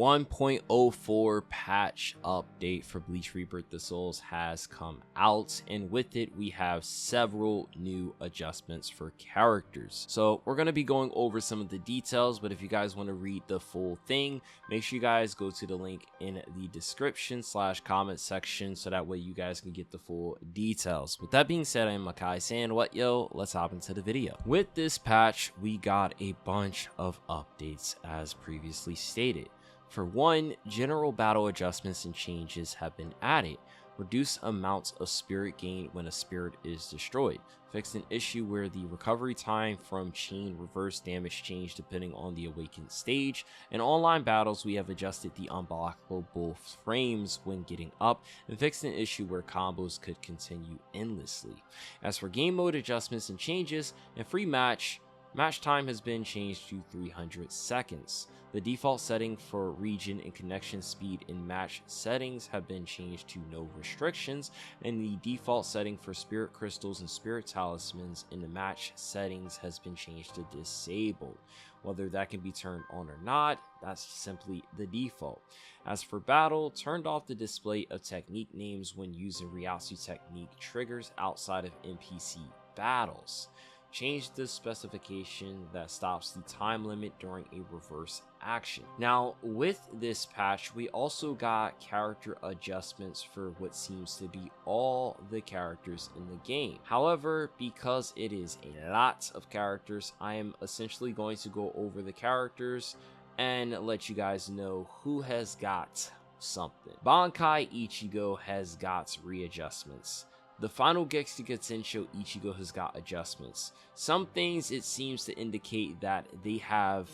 1.04 patch update for Bleach Rebirth the Souls has come out, and with it we have several new adjustments for characters. So we're going to be going over some of the details, but if you guys want to read the full thing, make sure you guys go to the link in the description / comment section so that way you guys can get the full details. With that being said, I'm Makai saying what yo, let's hop into the video. With this patch we got a bunch of updates as previously stated. For one, general battle adjustments and changes have been added. Reduce amounts of spirit gain when a spirit is destroyed. Fixed an issue where the recovery time from chain reverse damage changed depending on the awakened stage. In online battles, we have adjusted the unblockable frames when getting up, and fixed an issue where combos could continue endlessly. As for game mode adjustments and changes, in free match time has been changed to 300 seconds. The default setting for region and connection speed in match settings have been changed to no restrictions, and the default setting for spirit crystals and spirit talismans in the match settings has been changed to disabled. Whether that can be turned on or not, that's simply the default. As for battle, turned off the display of technique names when using Ryatsu technique triggers outside of NPC battles. Change the specification that stops the time limit during a reverse action. Now, with this patch, we also got character adjustments for what seems to be all the characters in the game. However, because it is a lot of characters, I am essentially going to go over the characters and let you guys know who has got something. Bankai Ichigo has got readjustments. The final Getsuga Tensho Ichigo has got adjustments. Some things it seems to indicate that they have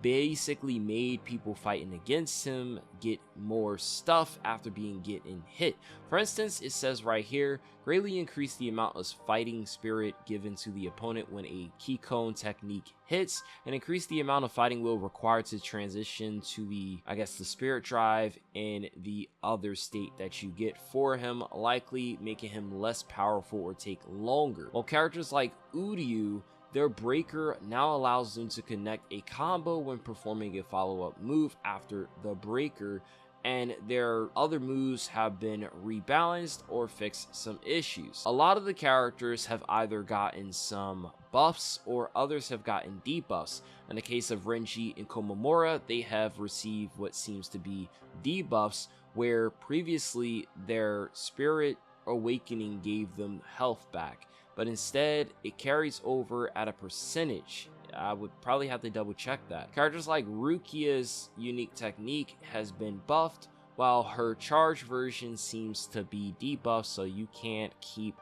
basically made people fighting against him get more stuff after getting hit. For instance, it says right here, greatly increase the amount of fighting spirit given to the opponent when a key cone technique hits, and increase the amount of fighting will required to transition to the spirit drive in the other state that you get for him, likely making him less powerful or take longer. While characters like Uryu, their breaker now allows them to connect a combo when performing a follow-up move after the breaker, and their other moves have been rebalanced or fixed some issues. A lot of the characters have either gotten some buffs or others have gotten debuffs. In the case of Renji and Komamura, they have received what seems to be debuffs, where previously their spirit awakening gave them health back, but instead it carries over at a percentage. I would probably have to double check that. Characters like Rukia's unique technique has been buffed, while her charge version seems to be debuffed, so you can't keep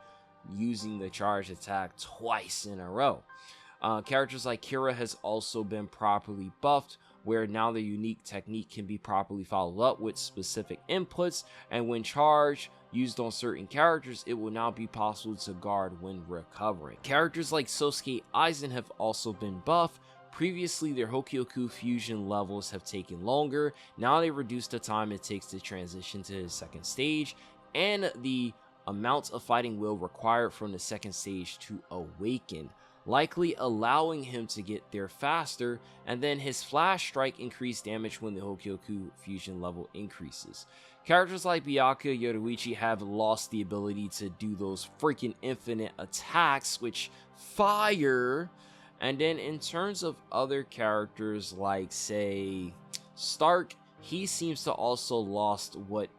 using the charge attack twice in a row. Characters like Kira has also been properly buffed, where now the unique technique can be properly followed up with specific inputs, and when charge used on certain characters, it will now be possible to guard when recovering. Characters like Sosuke Aizen have also been buffed. Previously, their Hokyoku fusion levels have taken longer. Now they reduce the time it takes to transition to his second stage, and the amount of fighting will required from the second stage to awaken, likely allowing him to get there faster, and then his flash strike increased damage when the Hokyoku fusion level increases. Characters like Byakuya Yoruichi have lost the ability to do those freaking infinite attacks, which fire. And then in terms of other characters like, say, Stark, he seems to also lost what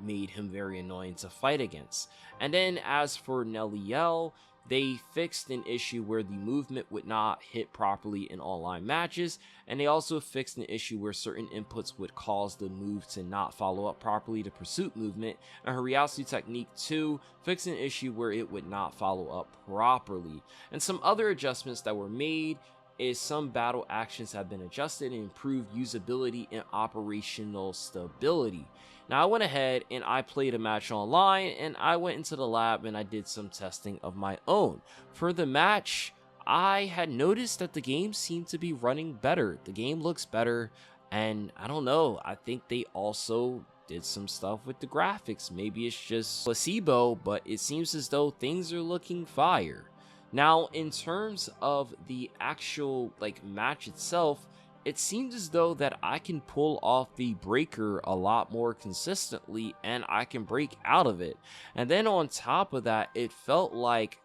made him very annoying to fight against. And then as for Neliel, they fixed an issue where the movement would not hit properly in online matches, and they also fixed an issue where certain inputs would cause the move to not follow up properly to pursuit movement, and her Ryatsu technique 2 fixed an issue where it would not follow up properly. And some other adjustments that were made is some battle actions have been adjusted and improved usability and operational stability. Now, I went ahead and I played a match online, and I went into the lab and I did some testing of my own. For the match, I had noticed that the game seemed to be running better. The game looks better, and I don't know, I think they also did some stuff with the graphics. Maybe it's just placebo, but it seems as though things are looking fire. Now, in terms of the actual match itself, it seems as though that I can pull off the breaker a lot more consistently and I can break out of it. And then on top of that, it felt like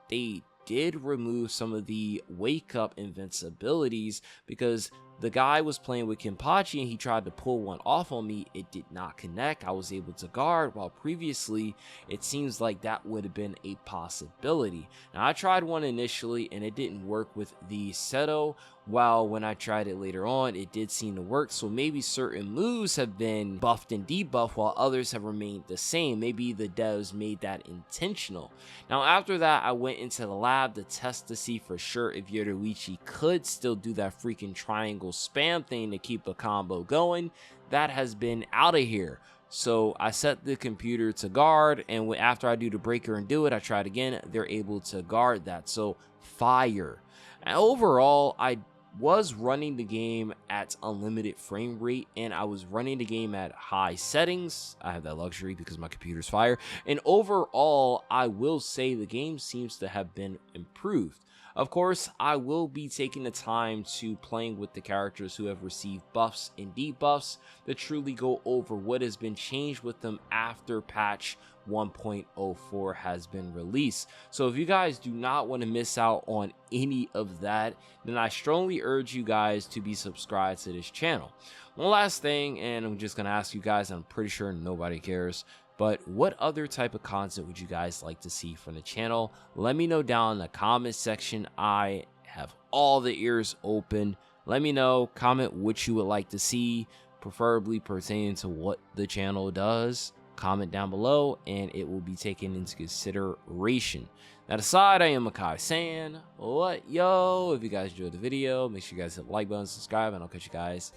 they did remove some of the wake up invincibilities, because the guy was playing with Kenpachi and he tried to pull one off on me. It did not connect. I was able to guard, while previously it seems like that would have been a possibility. Now I tried one initially and it didn't work with the Seto, while when I tried it later on it did seem to work. So maybe certain moves have been buffed and debuffed while others have remained the same. Maybe the devs made that intentional. Now after that, I went into the lab to test to see for sure if Yoruichi could still do that freaking triangle spam thing to keep a combo going. That has been out of here. So I set the computer to guard, and after I do the breaker and do it, I try it again. They're able to guard that. So fire. And overall, I was running the game at unlimited frame rate, and I was running the game at high settings. I have that luxury because my computer's fire. And overall, I will say the game seems to have been improved. Of course, I will be taking the time to playing with the characters who have received buffs and debuffs to truly go over what has been changed with them after patch 1.04 has been released. So if you guys do not want to miss out on any of that, then I strongly urge you guys to be subscribed to this channel. One last thing, and I'm just going to ask you guys, I'm pretty sure nobody cares, but what other type of content would you guys like to see from the channel? Let me know down in the comment section. I have all the ears open. Let me know, comment what you would like to see, preferably pertaining to what the channel does. Comment down below and it will be taken into consideration. That aside, I am Makai saying, what yo? If you guys enjoyed the video, make sure you guys hit the like button, subscribe, and I'll catch you guys